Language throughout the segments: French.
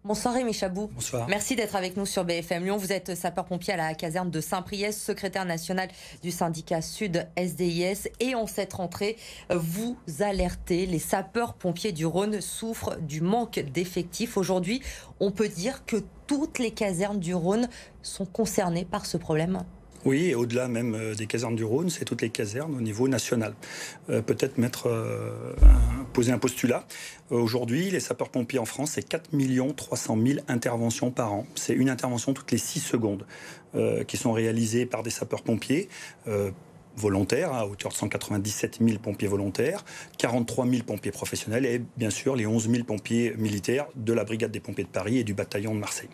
Bonsoir Rémi Chabou. Bonsoir. Merci d'être avec nous sur BFM Lyon. Vous êtes sapeur-pompier à la caserne de Saint-Priest, secrétaire national du syndicat Sud SDIS. Et en cette rentrée, vous alertez, les sapeurs-pompiers du Rhône souffrent du manque d'effectifs. Aujourd'hui, on peut dire que toutes les casernes du Rhône sont concernées par ce problème. Oui, et au-delà même des casernes du Rhône, c'est toutes les casernes au niveau national. Peut-être poser un postulat. Aujourd'hui, les sapeurs-pompiers en France, c'est 4 300 000 interventions par an. C'est une intervention toutes les 6 secondes qui sont réalisées par des sapeurs-pompiers volontaires, à hauteur de 197 000 pompiers volontaires, 43 000 pompiers professionnels et bien sûr les 11 000 pompiers militaires de la brigade des pompiers de Paris et du bataillon de Marseille.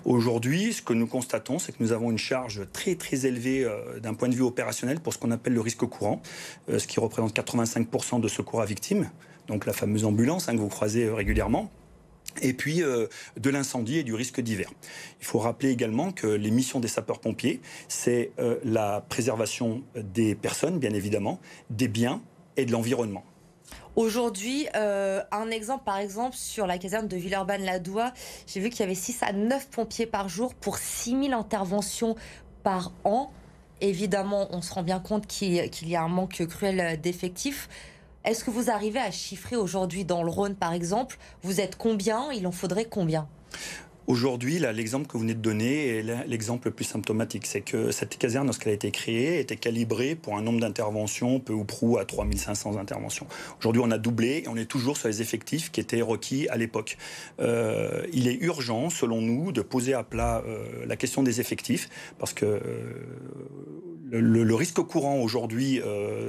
Aujourd'hui, ce que nous constatons, c'est que nous avons une charge très très élevée d'un point de vue opérationnel pour ce qu'on appelle le risque courant, ce qui représente 85% de secours à victimes, donc la fameuse ambulance que vous croisez régulièrement. Et puis de l'incendie et du risque divers. Il faut rappeler également que les missions des sapeurs-pompiers, c'est la préservation des personnes, bien évidemment, des biens et de l'environnement. Aujourd'hui, un exemple, par exemple, sur la caserne de Villeurbanne-la-Douai, j'ai vu qu'il y avait 6 à 9 pompiers par jour pour 6 000 interventions par an. Évidemment, on se rend bien compte qu'il y a un manque cruel d'effectifs. Est-ce que vous arrivez à chiffrer aujourd'hui dans le Rhône, par exemple? Vous êtes combien? Il en faudrait combien? Aujourd'hui, l'exemple que vous venez de donner est l'exemple le plus symptomatique. C'est que cette caserne, lorsqu'elle a été créée, était calibrée pour un nombre d'interventions peu ou prou à 3 500 interventions. Aujourd'hui, on a doublé et on est toujours sur les effectifs qui étaient requis à l'époque. Il est urgent, selon nous, de poser à plat la question des effectifs parce que le risque courant aujourd'hui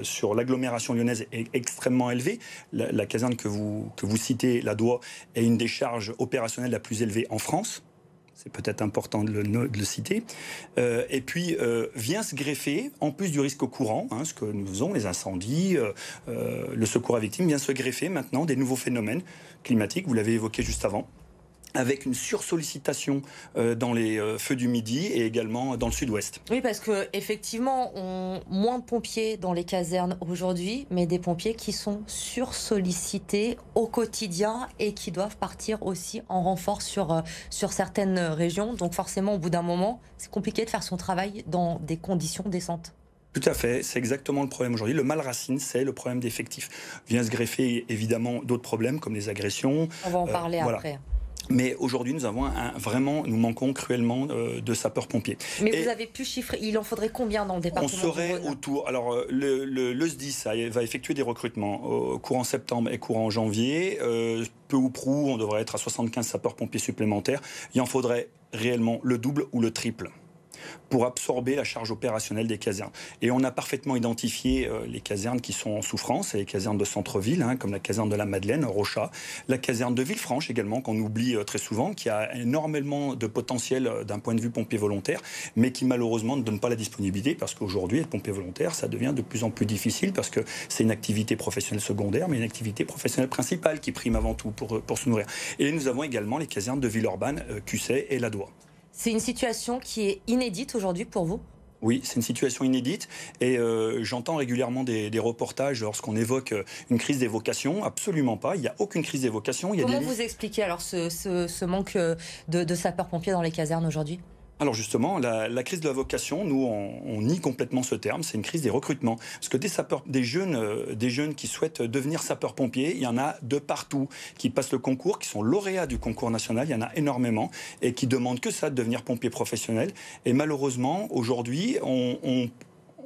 sur l'agglomération lyonnaise est extrêmement élevé. La caserne que vous citez, la Douai, est une des charges opérationnelles la plus élevée en France. C'est peut-être important de le citer. Et puis, vient se greffer, en plus du risque courant, ce que nous faisons, les incendies, le secours à victimes, vient se greffer maintenant des nouveaux phénomènes climatiques, vous l'avez évoqué juste avant, avec une sursollicitation dans les feux du Midi et également dans le sud-ouest. Oui, parce qu'effectivement, on moins de pompiers dans les casernes aujourd'hui, mais des pompiers qui sont sursollicités au quotidien et qui doivent partir aussi en renfort sur certaines régions. Donc forcément, au bout d'un moment, c'est compliqué de faire son travail dans des conditions décentes. Tout à fait, c'est exactement le problème aujourd'hui. Le mal racine, c'est le problème d'effectifs. Vient se greffer évidemment d'autres problèmes comme les agressions. On va en parler après. Mais aujourd'hui, nous avons nous manquons cruellement de sapeurs-pompiers. Mais vous avez pu chiffrer, il en faudrait combien dans le département? On serait autour. Alors, le SDIS va effectuer des recrutements courant septembre et courant janvier. Peu ou prou, on devrait être à 75 sapeurs-pompiers supplémentaires. Il en faudrait réellement le double ou le triple pour absorber la charge opérationnelle des casernes. Et on a parfaitement identifié les casernes qui sont en souffrance, et les casernes de centre-ville, comme la caserne de la Madeleine, Rochat, la caserne de Villefranche également, qu'on oublie très souvent, qui a énormément de potentiel d'un point de vue pompier volontaire, mais qui malheureusement ne donne pas la disponibilité, parce qu'aujourd'hui, être pompier volontaire, ça devient de plus en plus difficile, parce que c'est une activité professionnelle secondaire, mais une activité professionnelle principale qui prime avant tout pour se nourrir. Et nous avons également les casernes de Villeurbanne, Cusset et la Douai. C'est une situation qui est inédite aujourd'hui pour vous? Oui, c'est une situation inédite et j'entends régulièrement des reportages lorsqu'on évoque une crise des vocations. Absolument pas, il n'y a aucune crise des vocations. Comment vous expliquez alors ce manque de sapeurs-pompiers dans les casernes aujourd'hui? Alors justement, la crise de la vocation, nous, on nie complètement ce terme, c'est une crise des recrutements. Parce que des jeunes qui souhaitent devenir sapeurs-pompiers, il y en a de partout, qui passent le concours, qui sont lauréats du concours national, il y en a énormément, et qui demandent que ça, de devenir pompiers professionnels. Et malheureusement, aujourd'hui,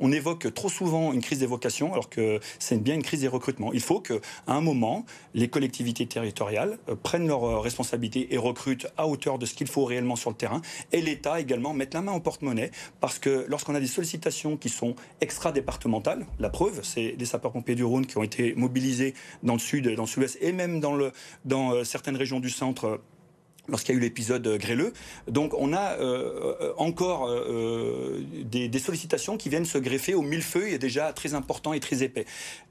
on évoque trop souvent une crise des vocations alors que c'est bien une crise des recrutements. Il faut qu'à un moment, les collectivités territoriales prennent leurs responsabilités et recrutent à hauteur de ce qu'il faut réellement sur le terrain. Et l'État également mette la main au porte-monnaie parce que lorsqu'on a des sollicitations qui sont extra-départementales, la preuve, c'est les sapeurs-pompiers du Rhône qui ont été mobilisés dans le sud, dans le sud-ouest et même dans certaines régions du centre lorsqu'il y a eu l'épisode grêleux. Donc on a encore des sollicitations qui viennent se greffer au millefeuille déjà très important et très épais.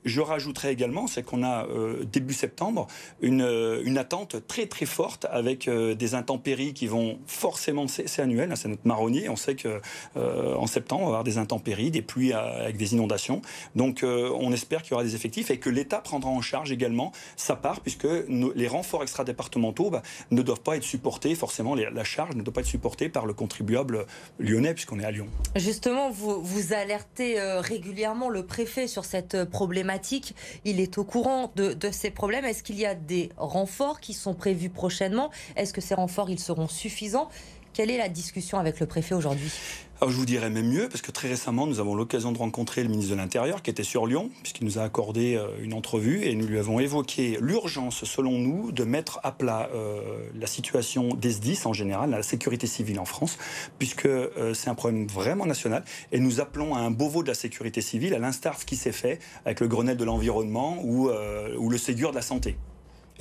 Je rajouterais également, c'est qu'on a début septembre une attente très très forte avec des intempéries qui vont forcément, c'est annuel, c'est notre marronnier, on sait qu'en septembre on va avoir des intempéries, des pluies avec des inondations. Donc on espère qu'il y aura des effectifs et que l'État prendra en charge également sa part puisque les renforts extra-départementaux ne doivent pas être supporté, forcément, la charge ne doit pas être supportée par le contribuable lyonnais, puisqu'on est à Lyon. Justement, vous alertez régulièrement le préfet sur cette problématique. Il est au courant de ces problèmes. Est-ce qu'il y a des renforts qui sont prévus prochainement? Est-ce que ces renforts, ils seront suffisants? Quelle est la discussion avec le préfet aujourd'hui? Alors je vous dirais même mieux, parce que très récemment, nous avons l'occasion de rencontrer le ministre de l'Intérieur qui était sur Lyon, puisqu'il nous a accordé une entrevue et nous lui avons évoqué l'urgence, selon nous, de mettre à plat la situation des SDIS en général, la sécurité civile en France, puisque c'est un problème vraiment national et nous appelons à un Beauvau de la sécurité civile, à l'instar de ce qui s'est fait avec le Grenelle de l'environnement ou le Ségur de la santé.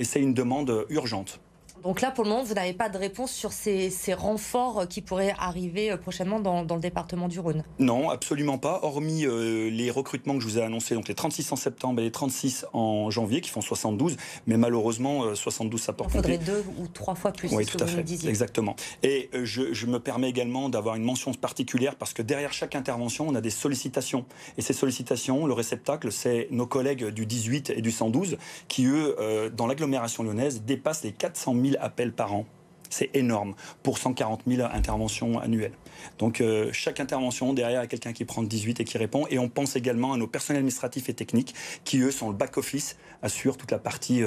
Et c'est une demande urgente. Donc là, pour le moment, vous n'avez pas de réponse sur ces renforts qui pourraient arriver prochainement dans le département du Rhône? Non, absolument pas, hormis les recrutements que je vous ai annoncés, donc les 36 en septembre et les 36 en janvier, qui font 72, mais malheureusement, 72 sapeurs-pompiers. Il faudrait 2 ou 3 fois plus, oui, c'est tout ce à que vous fait, me disiez. exactement. Et je me permets également d'avoir une mention particulière, parce que derrière chaque intervention, on a des sollicitations. Et ces sollicitations, le réceptacle, c'est nos collègues du 18 et du 112, qui, eux, dans l'agglomération lyonnaise, dépassent les 400 000 appels par an. C'est énorme pour 140 000 interventions annuelles. Donc chaque intervention, derrière, il y a quelqu'un qui prend le 18 et qui répond. Et on pense également à nos personnels administratifs et techniques qui, eux, sont le back-office, assurent toute la partie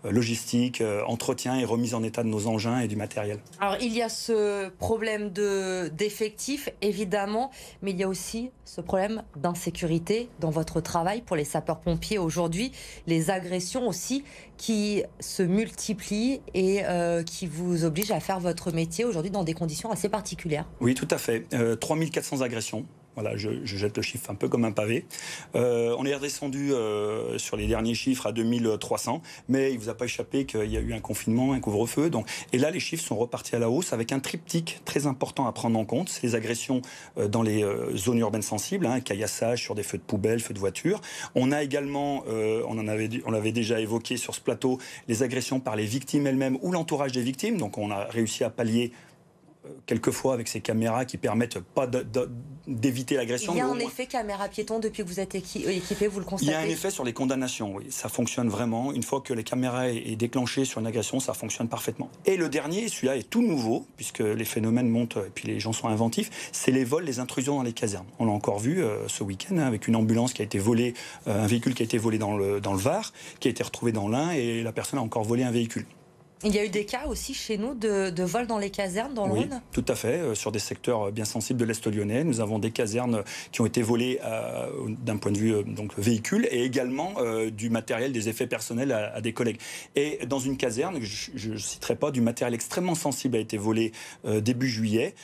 logistique, entretien et remise en état de nos engins et du matériel. Alors il y a ce problème d'effectifs, évidemment, mais il y a aussi ce problème d'insécurité dans votre travail pour les sapeurs-pompiers aujourd'hui. Les agressions aussi qui se multiplient et qui vous obligent à faire votre métier aujourd'hui dans des conditions assez particulières. Oui, tout à fait. 3400 agressions. Voilà, je jette le chiffre un peu comme un pavé. On est redescendu sur les derniers chiffres à 2300, mais il ne vous a pas échappé qu'il y a eu un confinement, un couvre-feu. Et là, les chiffres sont repartis à la hausse avec un triptyque très important à prendre en compte. C'est les agressions dans les zones urbaines sensibles, caillassage sur des feux de poubelle, feux de voiture. On a également, on l'avait déjà évoqué sur ce plateau, les agressions par les victimes elles-mêmes ou l'entourage des victimes. Donc on a réussi à pallier quelquefois avec ces caméras qui permettent pas d'éviter l'agression. Il y a un effet caméra piéton depuis que vous êtes équipé, vous le constatez? Il y a un effet sur les condamnations, oui. Ça fonctionne vraiment. Une fois que les caméras est déclenchée sur une agression, ça fonctionne parfaitement. Et le dernier, celui-là est tout nouveau, puisque les phénomènes montent et puis les gens sont inventifs, c'est les vols, les intrusions dans les casernes. On l'a encore vu ce week-end avec une ambulance qui a été volée, un véhicule qui a été volé dans le Var, qui a été retrouvé dans l'Ain et la personne a encore volé un véhicule. Il y a eu des cas aussi chez nous de vols dans les casernes, dans le Rhône? Oui, tout à fait. Sur des secteurs bien sensibles de l'Est lyonnais, nous avons des casernes qui ont été volées d'un point de vue donc véhicule et également du matériel, des effets personnels à des collègues. Et dans une caserne, je ne citerai pas, du matériel extrêmement sensible a été volé début juillet,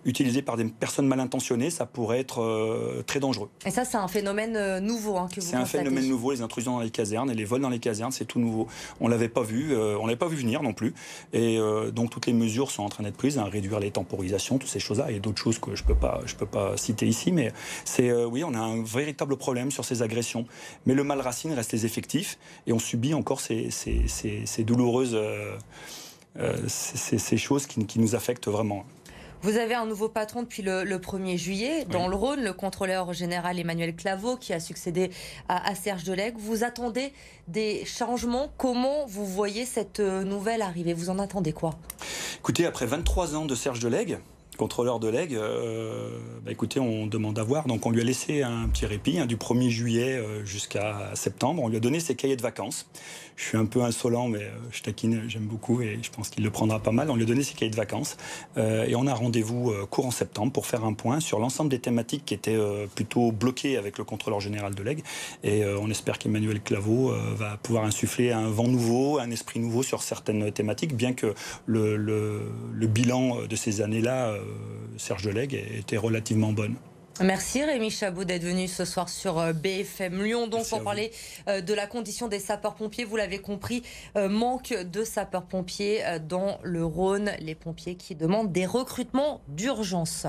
utilisé par des personnes mal intentionnées. Ça pourrait être très dangereux. Et ça, c'est un phénomène nouveau que vous constatez? C'est un phénomène nouveau, les intrusions dans les casernes et les vols dans les casernes, c'est tout nouveau. On l'avait pas vu, on l'avait pas vu venir non plus. Et donc toutes les mesures sont en train d'être prises, réduire les temporisations, toutes ces choses-là. Il y a d'autres choses que je peux pas citer ici, mais c'est oui, on a un véritable problème sur ces agressions. Mais le mal racine reste les effectifs et on subit encore ces douloureuses ces choses qui nous affectent vraiment. Vous avez un nouveau patron depuis le 1er juillet dans le Rhône, le contrôleur général Emmanuel Claveau, qui a succédé à Serge Delègue. Vous attendez des changements? Comment vous voyez cette nouvelle arriver? Vous en attendez quoi? Écoutez, après 23 ans de Serge Delègue, contrôleur Delègue, écoutez, on demande à voir. Donc on lui a laissé un petit répit du 1er juillet jusqu'à septembre. On lui a donné ses cahiers de vacances. Je suis un peu insolent, mais je taquine, j'aime beaucoup et je pense qu'il le prendra pas mal. On lui a donné ses cahiers de vacances et on a rendez-vous courant septembre pour faire un point sur l'ensemble des thématiques qui étaient plutôt bloquées avec le contrôleur général Delègue. Et on espère qu'Emmanuel Claveau va pouvoir insuffler un vent nouveau, un esprit nouveau sur certaines thématiques, bien que le bilan de ces années-là, Serge Delègue, était relativement bonne. Merci Rémi Chabot d'être venu ce soir sur BFM Lyon. Donc pour parler de la condition des sapeurs-pompiers, vous l'avez compris, manque de sapeurs-pompiers dans le Rhône. Les pompiers qui demandent des recrutements d'urgence.